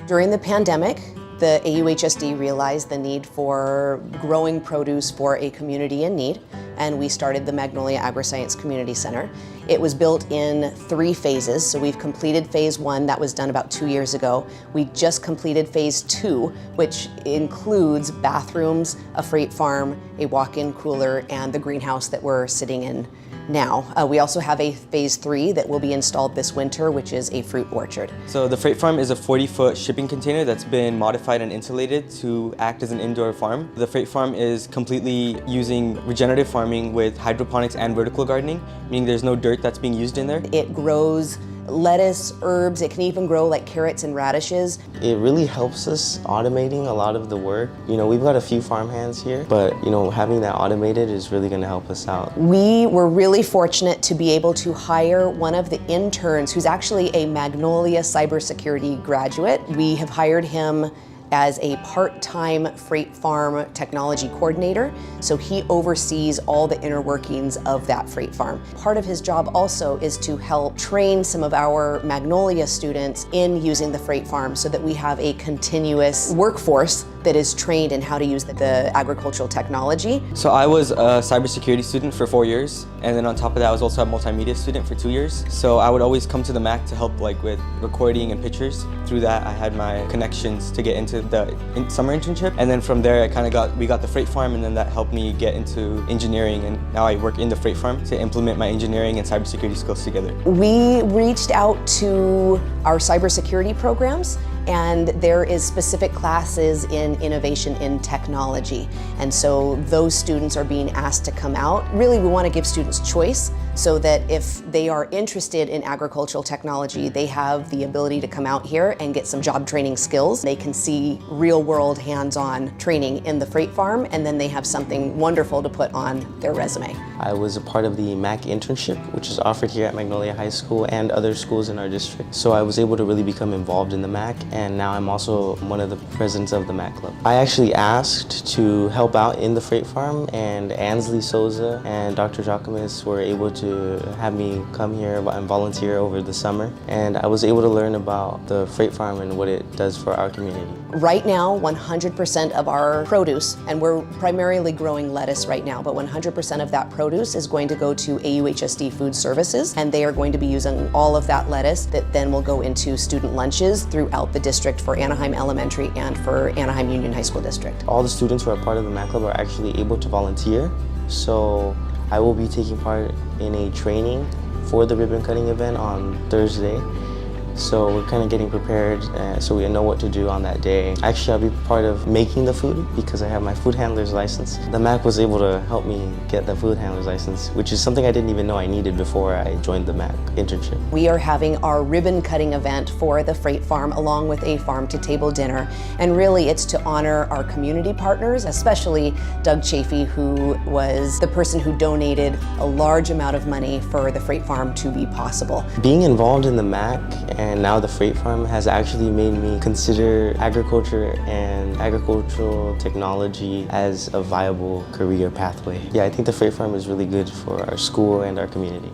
During the pandemic, the AUHSD realized the need for growing produce for a community in need, and we started the Magnolia Agriscience Community Center. It was built in 3 phases, so we've completed phase 1, that was done about 2 years ago. We just completed phase 2, which includes bathrooms, a freight farm, a walk-in cooler, and the greenhouse that we're sitting in now. We also have a phase 3 that will be installed this winter, which is a fruit orchard. So the freight farm is a 40-foot shipping container that's been modified and insulated to act as an indoor farm. The freight farm is completely using regenerative farming with hydroponics and vertical gardening, meaning there's no dirt that's being used in there. It grows lettuce, herbs, it can even grow like carrots and radishes. It really helps us automating a lot of the work. You know, we've got a few farmhands here, but you know, having that automated is really going to help us out. We were really fortunate to be able to hire one of the interns who's actually a Magnolia cybersecurity graduate. We have hired him as a part-time freight farm technology coordinator, so he oversees all the inner workings of that freight farm. Part of his job also is to help train some of our Magnolia students in using the freight farm so that we have a continuous workforce that is trained in how to use the agricultural technology. So I was a cybersecurity student for 4 years, and then on top of that I was also a multimedia student for 2 years. So I would always come to the MACC to help with recording and pictures. Through that I had my connections to get into the summer internship, and then from there we got the freight farm, and then that helped me get into engineering, and now I work in the freight farm to implement my engineering and cybersecurity skills together. We reached out to our cybersecurity programs, and there is specific classes in innovation in technology, and so those students are being asked to come out. Really, we want to give students choice so that if they are interested in agricultural technology, they have the ability to come out here and get some job training skills. They can see real-world hands-on training in the freight farm, and then they have something wonderful to put on their resume. I was a part of the MACC internship, which is offered here at Magnolia High School and other schools in our district. So I was able to really become involved in the MACC, and now I'm also one of the presidents of the MACC Club. I actually asked to help out in the freight farm, and Ansley Souza and Dr. Jacquemus were able to have me come here and volunteer over the summer, and I was able to learn about the freight farm and what it does for our community. Right now, 100% of our produce, and we're primarily growing lettuce right now, but 100% of that produce is going to go to AUHSD Food Services, and they are going to be using all of that lettuce that then will go into student lunches throughout the district for Anaheim Elementary and for Anaheim Union High School District. All the students who are part of the MACC Club are actually able to volunteer, so I will be taking part in a training for the ribbon cutting event on Thursday. So we're kind of getting prepared so we know what to do on that day. Actually, I'll be part of making the food because I have my food handler's license. The MACC was able to help me get the food handler's license, which is something I didn't even know I needed before I joined the MACC internship. We are having our ribbon cutting event for the freight farm along with a farm-to-table dinner. And really it's to honor our community partners, especially Doug Chafee, who was the person who donated a large amount of money for the freight farm to be possible. Being involved in the MACC and now the freight farm has actually made me consider agriculture and agricultural technology as a viable career pathway. Yeah, I think the freight farm is really good for our school and our community.